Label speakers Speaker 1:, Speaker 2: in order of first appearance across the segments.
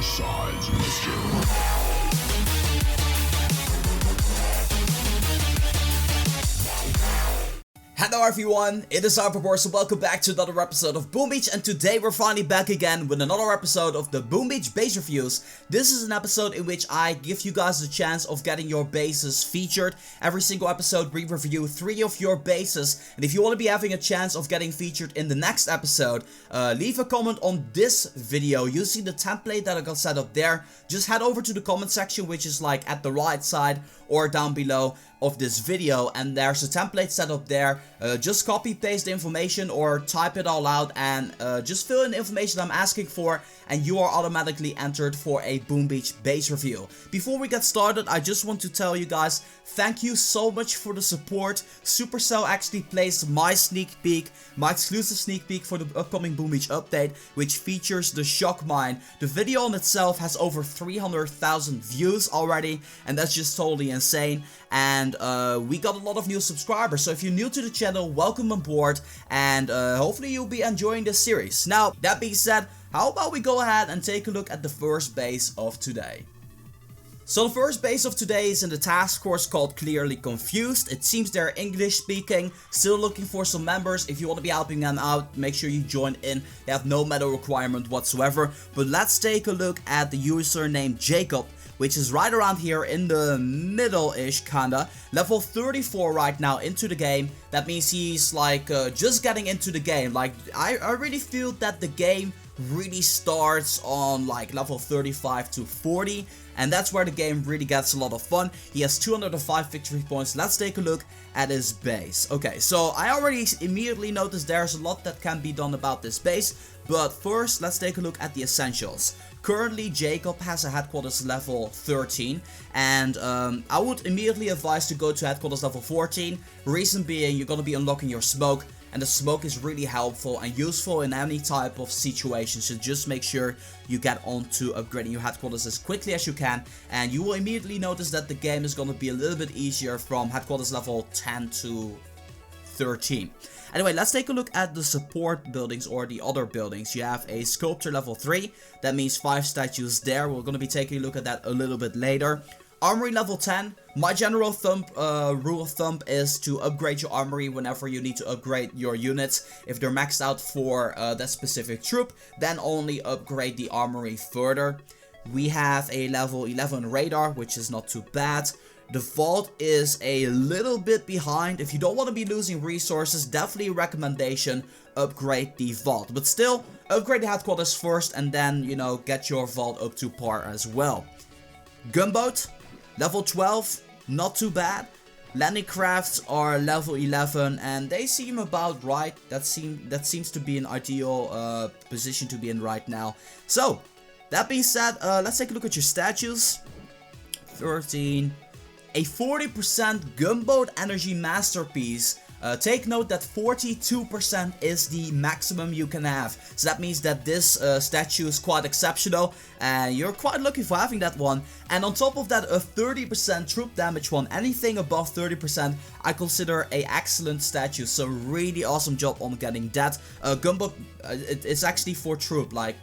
Speaker 1: sides, mister.
Speaker 2: Hello everyone, it is Pegboard, so welcome back to another episode of Boom Beach, and today we're finally back again with another episode of the Boom Beach base reviews. This is an episode in which I give you guys the chance of getting your bases featured. Every single episode we review 3 of your bases, and if you want to be having a chance of getting featured in the next episode, leave a comment on this video using the template that I got set up there. Just head over to the comment section, which is like at the right side or down below of this video, and there's a template set up there. Just copy paste the information or type it all out and just fill in the information I'm asking for, and you are automatically entered for a Boom Beach base review. Before we get started, I just want to tell you guys thank you so much for the support. Supercell actually placed my exclusive sneak peek for the upcoming Boom Beach update, which features the shock mine. The video on itself has over 300,000 views already, and that's just totally insane. And we got a lot of new subscribers, so if you're new to the channel, welcome on board, and hopefully you'll be enjoying this series. Now, that being said, how about we go ahead and take a look at the first base of today. So the first base of today is in the task force called Clearly Confused. It seems they're English speaking, still looking for some members. If you want to be helping them out, make sure you join in. They have no medal requirement whatsoever. But let's take a look at the user named Jacob, which is right around here in the middle-ish kinda. Level 34 right now into the game. That means he's like just getting into the game. Like I really feel that the game really starts on like level 35 to 40, and that's where the game really gets a lot of fun. He has 205 victory points. Let's take a look at his base. Okay, so I already immediately noticed there's a lot that can be done about this base, but first let's take a look at the essentials. Currently, Jacob has a headquarters level 13, and I would immediately advise to go to headquarters level 14. Reason being, you're going to be unlocking your smoke, and the smoke is really helpful and useful in any type of situation, so just make sure you get on to upgrading your headquarters as quickly as you can, and you will immediately notice that the game is going to be a little bit easier from headquarters level 10 to 13. Anyway, let's take a look at the support buildings or the other buildings. You have a sculpture level 3, that means 5 statues there. We're going to be taking a look at that a little bit later. Armory level 10. My general rule of thumb is to upgrade your armory whenever you need to upgrade your units. If they're maxed out for that specific troop, then only upgrade the armory further. We have a level 11 radar, which is not too bad. The vault is a little bit behind. If you don't want to be losing resources, definitely a recommendation, upgrade the vault. But still, upgrade the headquarters first and then, you know, get your vault up to par as well. Gunboat, level 12, not too bad. Landing crafts are level 11 and they seem about right. That seems to be an ideal position to be in right now. So, that being said, let's take a look at your statues. 13. A 40% Gunboat energy masterpiece. Take note that 42% is the maximum you can have. So that means that this statue is quite exceptional, and you're quite lucky for having that one. And on top of that, a 30% troop damage one. Anything above 30% I consider a excellent statue. So really awesome job on getting that. Gunboat, it's actually for troop, like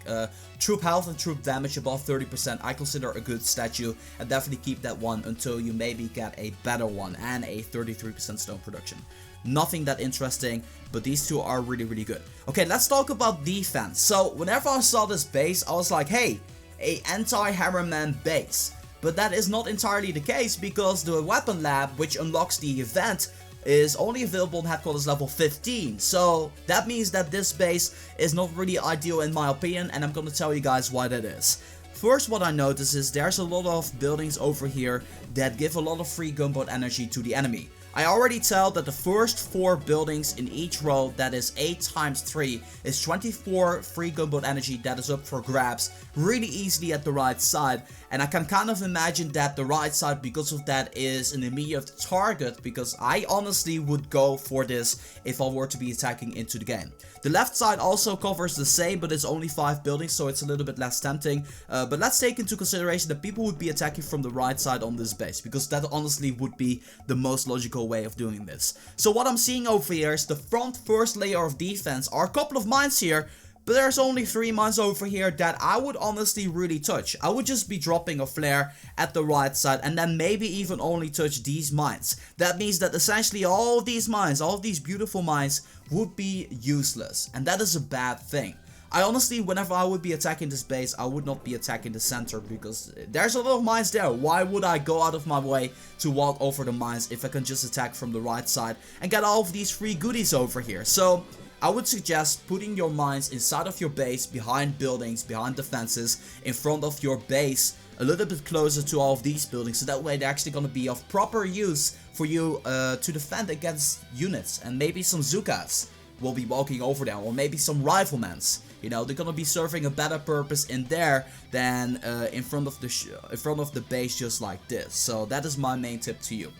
Speaker 2: troop health and troop damage above 30%. I consider a good statue, and definitely keep that one until you maybe get a better one and a 33% stone production. Nothing that interesting, but these two are really, really good. Okay, let's talk about defense. So, whenever I saw this base, I was like, hey, a anti-hammerman base. But that is not entirely the case, because the weapon lab, which unlocks the event, is only available in headquarters level 15. So, that means that this base is not really ideal in my opinion, and I'm gonna tell you guys why that is. First, what I notice is there's a lot of buildings over here that give a lot of free gunboat energy to the enemy. I already tell that the first 4 buildings in each row, that is 8 times 3, is 24 free gunboat energy that is up for grabs really easily at the right side. And I can kind of imagine that the right side, because of that, is an immediate target, because I honestly would go for this if I were to be attacking into the game. The left side also covers the same, but it's only 5 buildings, so it's a little bit less tempting. But let's take into consideration that people would be attacking from the right side on this base, because that honestly would be the most logical way of doing this. So what I'm seeing over here is the front first layer of defense are a couple of mines here, but there's only 3 mines over here that I would honestly really touch. I would just be dropping a flare at the right side and then maybe even only touch these mines. That means that essentially all of these mines, all of these beautiful mines would be useless, and that is a bad thing. I honestly, whenever I would be attacking this base, I would not be attacking the center because there's a lot of mines there. Why would I go out of my way to walk over the mines if I can just attack from the right side and get all of these free goodies over here? So I would suggest putting your mines inside of your base, behind buildings, behind defenses, in front of your base, a little bit closer to all of these buildings, so that way they're actually going to be of proper use for you to defend against units. And maybe some Zukas will be walking over there, or maybe some riflemans. You know, they're gonna be serving a better purpose in there than in front of the base, just like this. So that is my main tip to you.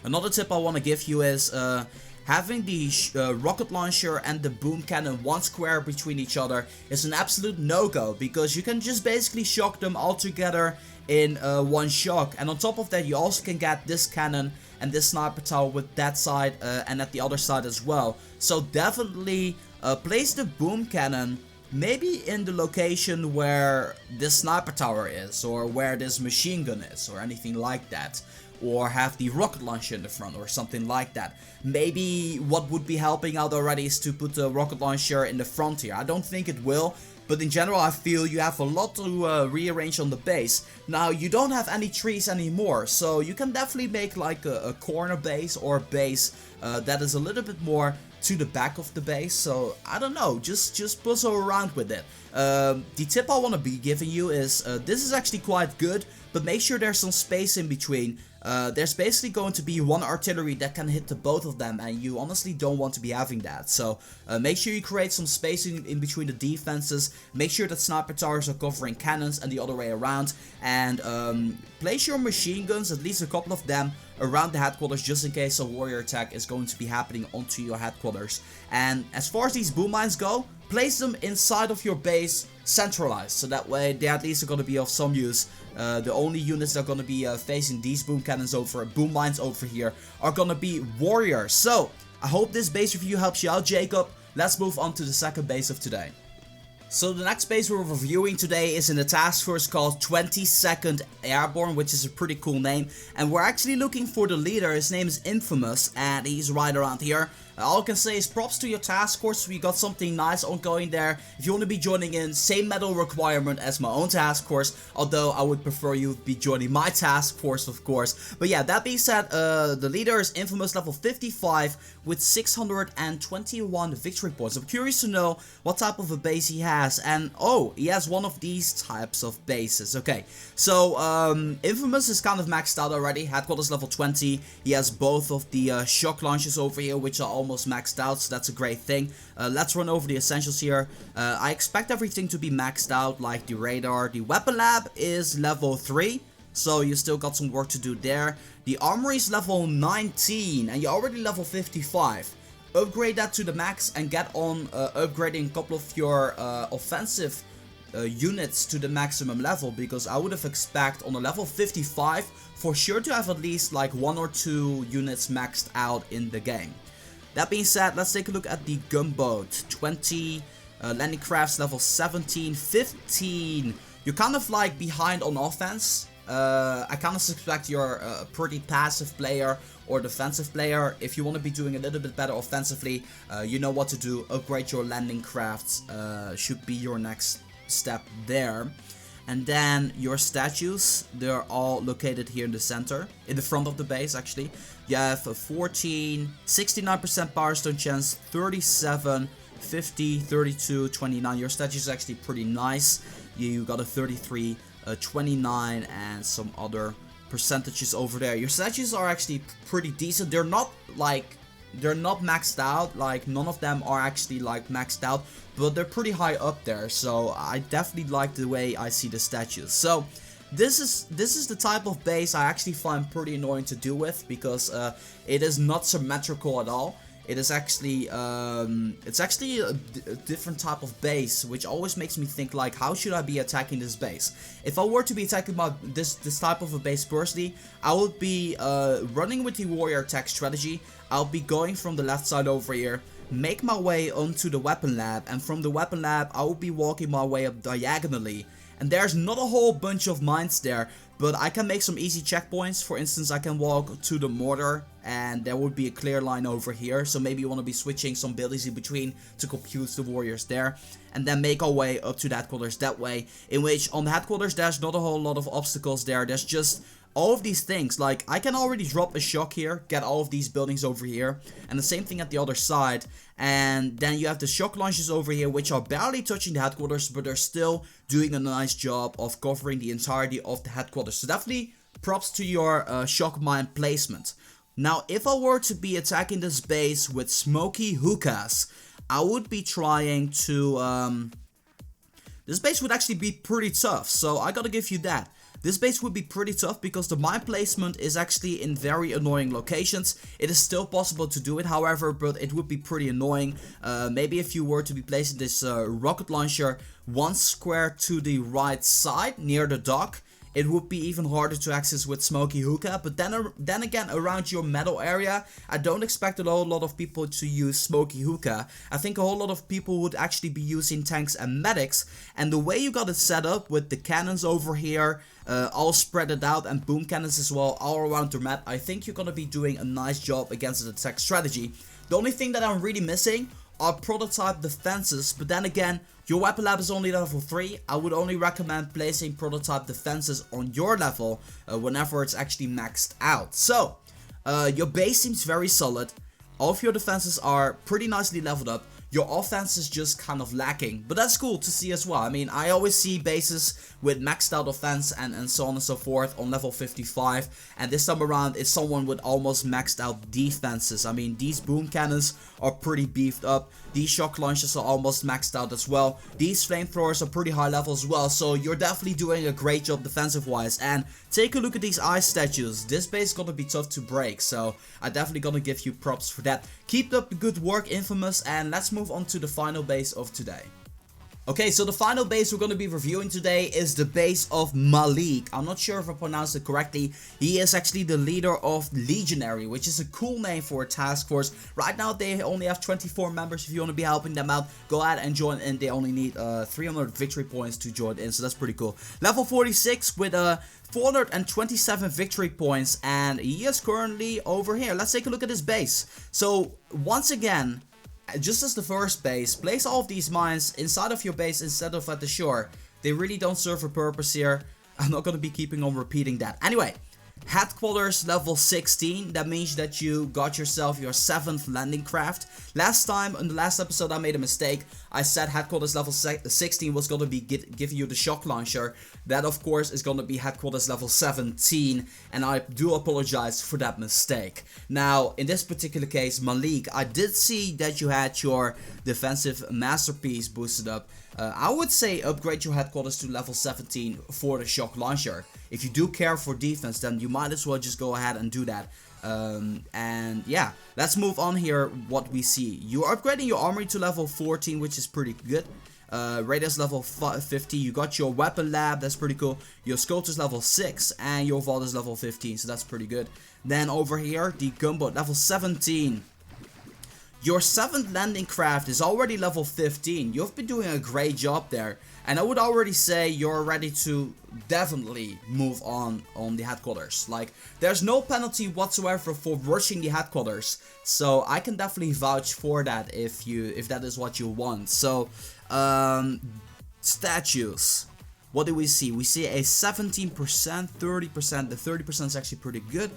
Speaker 2: Another tip I want to give you is having the rocket launcher and the boom cannon 1 square between each other is an absolute no-go, because you can just basically shock them all together in 1 shock. And on top of that, you also can get this cannon and this sniper tower with that side and at the other side as well. So definitely place the boom cannon maybe in the location where this sniper tower is, or where this machine gun is, or anything like that. Or have the rocket launcher in the front, or something like that. Maybe what would be helping out already is to put the rocket launcher in the front here. I don't think it will, but in general I feel you have a lot to rearrange on the base. Now you don't have any trees anymore, so you can definitely make like a corner base, or a base that is a little bit more to the back of the base. So I don't know, just puzzle around with it. The tip I want to be giving you is this is actually quite good, but make sure there's some space in between. There's basically going to be 1 artillery that can hit the both of them, and you honestly don't want to be having that. So make sure you create some space in between the defenses. Make sure that sniper towers are covering cannons and the other way around, and place your machine guns, at least a couple of them, around the headquarters, just in case a warrior attack is going to be happening onto your headquarters. And as far as these boom mines go, place them inside of your base, centralized, so that way they at least are going to be of some use. The only units that are going to be facing these boom cannons boom mines over here are going to be warriors. So I hope this base review helps you out, Jacob. Let's move on to the second base of today. So the next base we're reviewing today is in a task force called 22nd Airborne, which is a pretty cool name. And we're actually looking for the leader. His name is Infamous, and he's right around here. All I can say is props to your task force. We got something nice ongoing there. If you want to be joining in, same medal requirement as my own task force. Although I would prefer you be joining my task force, of course. But yeah, that being said, the leader is Infamous, level 55 with 621 victory points. I'm curious to know what type of a base he has. And oh, he has one of these types of bases. Okay, so Infamous is kind of maxed out already. Headquarters level 20. He has both of the shock launches over here, which are almost maxed out, so that's a great thing. Let's run over the essentials here. I expect everything to be maxed out, like the radar. The weapon lab is level 3, so you still got some work to do there. The armory is level 19, and you're already level 55. Upgrade that to the max and get on upgrading a couple of your offensive units to the maximum level, because I would have expected on a level 55 for sure to have at least like 1 or 2 units maxed out in the game. That being said, let's take a look at the Gunboat. 20 landing crafts, level 17, 15. You're kind of like behind on offense. I kind of suspect you're a pretty passive player or defensive player. If you want to be doing a little bit better offensively, you know what to do. Upgrade your landing crafts should be your next step there. And then your statues, they're all located here in the center, in the front of the base actually. You have a 14, 69% power stone chance, 37, 50, 32, 29. Your statues is actually pretty nice. You got a 33, 29, and some other percentages over there. Your statues are actually pretty decent. They're not maxed out, like none of them are actually like maxed out, but they're pretty high up there, so I definitely like the way I see the statues. So this is the type of base I actually find pretty annoying to deal with, because it is not symmetrical at all. It is actually it's actually a different type of base, which always makes me think like, how should I be attacking this base? If I were to be attacking this type of a base personally, I would be running with the warrior attack strategy. I'll be going from the left side over here, make my way onto the weapon lab, and from the weapon lab I will be walking my way up diagonally. And there's not a whole bunch of mines there, but I can make some easy checkpoints. For instance, I can walk to the mortar and there would be a clear line over here. So maybe you want to be switching some buildings in between to confuse the warriors there. And then make our way up to the headquarters that way. In which on the headquarters there's not a whole lot of obstacles there. There's just all of these things. Like I can already drop a shock here, get all of these buildings over here. And the same thing at the other side. And then you have the shock launches over here, which are barely touching the headquarters, but they're still doing a nice job of covering the entirety of the headquarters. So definitely props to your shock mine placement. Now, if I were to be attacking this base with smoky hookahs, I would be trying to... this base would actually be pretty tough, so I gotta give you that. This base would be pretty tough because the mine placement is actually in very annoying locations. It is still possible to do it, however, but it would be pretty annoying. Maybe if you were to be placing this rocket launcher one square to the right side near the dock, it would be even harder to access with smoky hookah. But then again, around your metal area, I don't expect a whole lot of people to use smoky hookah. I think a whole lot of people would actually be using tanks and medics. And the way you got it set up with the cannons over here, all spread it out, and boom cannons as well all around the map, I think you're gonna be doing a nice job against the attack strategy. The only thing that I'm really missing are prototype defenses, but then again, your weapon lab is only level 3. I would only recommend placing prototype defenses on your level whenever it's actually maxed out. So, your base seems very solid. All of your defenses are pretty nicely leveled up. Your offense is just kind of lacking, but that's cool to see as well. I mean, I always see bases with maxed out offense and so on and so forth on level 55, and this time around it's someone with almost maxed out defenses. I mean, these boom cannons are pretty beefed up. These shock launchers are almost maxed out as well. These flamethrowers are pretty high level as well, so you're definitely doing a great job defensive wise. And take a look at these ice statues. This base is gonna be tough to break, so I definitely gonna give you props for that. Keep up the good work, Infamous, and let's move on to the final base of today. Okay, so the final base we're going to be reviewing today is the base of Malik. I'm not sure if I pronounced it correctly. He is actually the leader of Legionary, which is a cool name for a task force. Right now they only have 24 members. If you want to be helping them out, go ahead and join in. They only need 300 victory points to join in, so that's pretty cool. Level 46 with 427 victory points, and he is currently over here. Let's take a look at his base. So once again, just as the first base, place all of these mines inside of your base instead of at the shore. They really don't serve a purpose here. I'm not going to be keeping on repeating that. Anyway, headquarters level 16. That means that you got yourself your 7th landing craft. Last time, in the last episode, I made a mistake. I said headquarters level 16 was going to be giving you the shock launcher. That, of course, is going to be headquarters level 17. And I do apologize for that mistake. Now, in this particular case, Malik, I did see that you had your defensive masterpiece boosted up. I would say upgrade your headquarters to level 17 for the shock launcher. If you do care for defense, then you might as well just go ahead and do that. And yeah, let's move on here. What we see, you're upgrading your armory to level 14, which is pretty good. Radius level 50, you got your weapon lab, that's pretty cool. Your sculptor's level 6 and your vault is level 15, so that's pretty good. Then over here, the gunboat level 17. Your 7th landing craft is already level 15. You've been doing a great job there. And I would already say you're ready to definitely move on the headquarters. Like, there's no penalty whatsoever for rushing the headquarters. So I can definitely vouch for that if that is what you want. So, statues. What do we see? We see a 17%, 30%. The 30% is actually pretty good.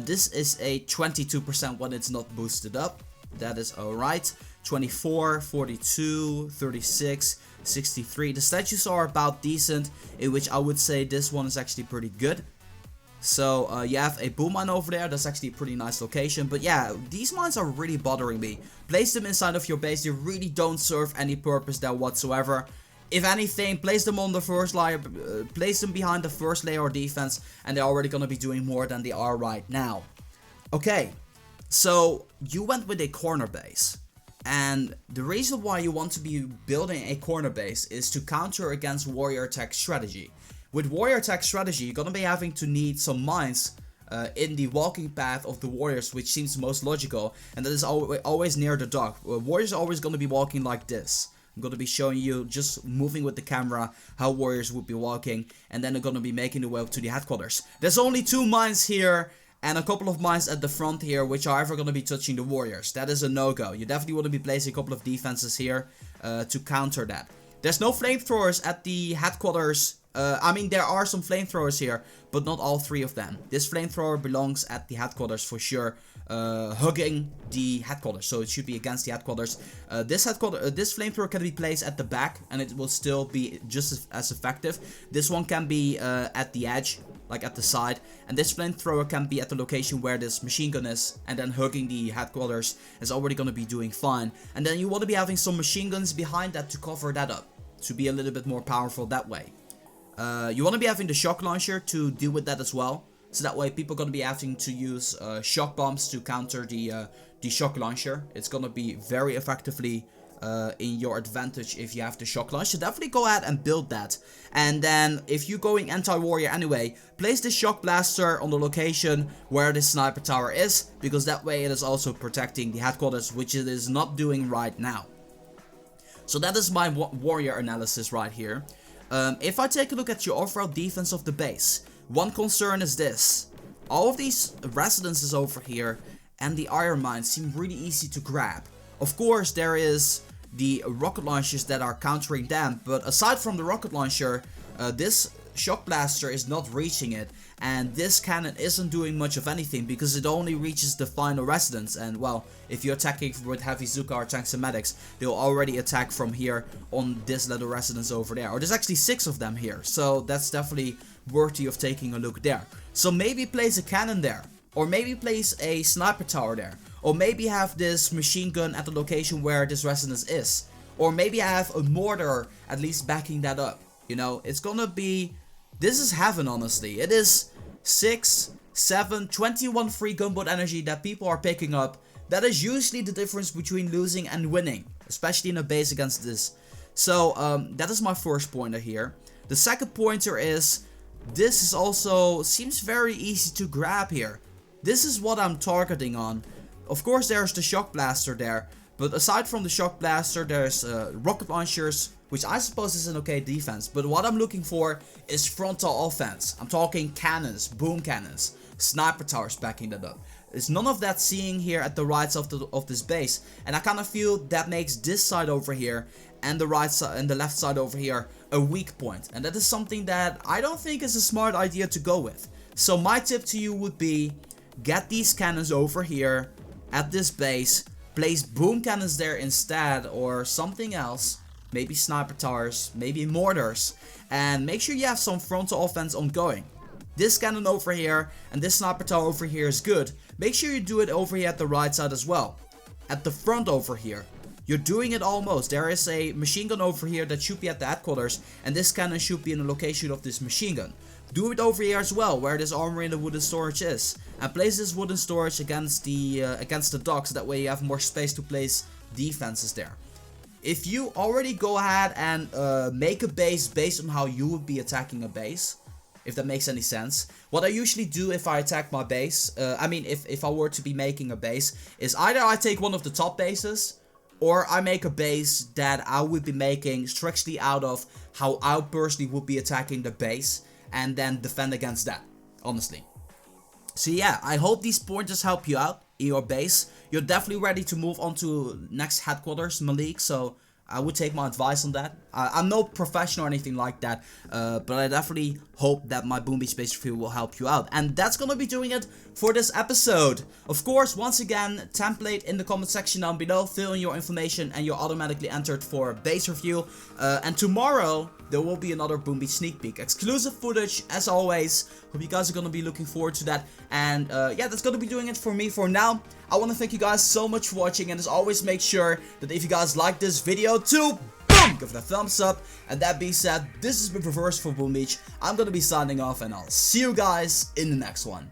Speaker 2: This is a 22% when it's not boosted up. That is alright. 24, 42, 36, 63. The statues are about decent, in which I would say this one is actually pretty good. So you have a boom mine over there. That's actually a pretty nice location. But yeah, these mines are really bothering me. Place them inside of your base. They really don't serve any purpose there whatsoever. If anything, place them on the first layer, place them behind the first layer of defense, and they're already gonna be doing more than they are right now. Okay. So, you went with a corner base, and the reason why you want to be building a corner base is to counter against warrior attack strategy. With warrior attack strategy, you're gonna be having to need some mines in the walking path of the warriors, which seems most logical, and that is always near the dock. Warriors are always going to be walking like this. I'm going to be showing you, just moving with the camera, how warriors would be walking, and then they're going to be making the way up to the headquarters. There's only 2 mines here, and a couple of mines at the front here, which are ever going to be touching the warriors. That is a no-go. You definitely want to be placing a couple of defenses here to counter that. There's no flamethrowers at the headquarters. I mean, there are some flamethrowers here, but not all 3 of them. This flamethrower belongs at the headquarters for sure, hugging the headquarters, so it should be against the headquarters. This flamethrower can be placed at the back, and it will still be just as effective. This one can be at the edge, like at the side, and this flamethrower can be at the location where this machine gun is, and then hugging the headquarters is already going to be doing fine. And then you want to be having some machine guns behind that to cover that up, to be a little bit more powerful that way. You want to be having the shock launcher to deal with that as well, so that way people are going to be having to use shock bombs to counter the shock launcher. It's going to be very effectively in your advantage if you have the shock launcher. So definitely go ahead and build that. And then if you're going anti-warrior anyway, place the shock blaster on the location where the sniper tower is, because that way it is also protecting the headquarters, which it is not doing right now. So that is my warrior analysis right here. If I take a look at your overall defense of the base, one concern is this. All of these residences over here and the iron mines seem really easy to grab. Of course, there is the rocket launchers that are countering them, but aside from the rocket launcher, this shock blaster is not reaching it, and this cannon isn't doing much of anything because it only reaches the final residence. And well, if you're attacking with heavy Zuka or tanks and medics, they'll already attack from here on this little residence over there. Or there's actually 6 of them here, so that's definitely worthy of taking a look there. So maybe place a cannon there, or maybe place a sniper tower there, or maybe have this machine gun at the location where this residence is, or maybe have a mortar at least backing that up. You know, it's gonna be, this is heaven, honestly. It is 6, 7, 21 free gunboat energy that people are picking up. That is usually the difference between losing and winning, especially in a base against this. So that is my first pointer here. The second pointer is, this is also, seems very easy to grab here. This is what I'm targeting on. Of course there's the shock blaster there, but aside from the shock blaster there's rocket launchers, which I suppose is an okay defense, but what I'm looking for is frontal offense. I'm talking cannons, boom cannons, sniper towers backing that up. There's none of that seeing here at the right side of this base, and I kind of feel that makes this side over here and the right side and the left side over here a weak point, and that is something that I don't think is a smart idea to go with. So my tip to you would be, get these cannons over here at this base, place boom cannons there instead, or something else, maybe sniper towers, maybe mortars, and make sure you have some frontal offense ongoing. This cannon over here and this sniper tower over here is good. Make sure you do it over here at the right side as well. At the front over here, you're doing it almost. There is a machine gun over here that should be at the headquarters, and this cannon should be in the location of this machine gun. Do it over here as well, where this armory and the wooden storage is, and place this wooden storage against the dock, so that way you have more space to place defenses there. If you already go ahead and make a base based on how you would be attacking a base, if that makes any sense. What I usually do if I attack my base, if I were to be making a base, is either I take one of the top bases, or I make a base that I would be making strictly out of how I personally would be attacking the base, and then defend against that, honestly. So yeah, I hope these pointers help you out in your base. You're definitely ready to move on to next headquarters, Malik, so I would take my advice on that. I'm no professional or anything like that, but I definitely hope that my Boom Beach base review will help you out. And that's gonna be doing it for this episode. Of course, once again, template in the comment section down below. Fill in your information and you're automatically entered for base review. And tomorrow, there will be another Boom Beach sneak peek. Exclusive footage, as always. Hope you guys are gonna be looking forward to that. And yeah, that's gonna be doing it for me for now. I want to thank you guys so much for watching, and as always, make sure that if you guys like this video to boom, give it a thumbs up. And that being said, this has been Reverse for Boom Beach. I'm gonna be signing off, and I'll see you guys in the next one.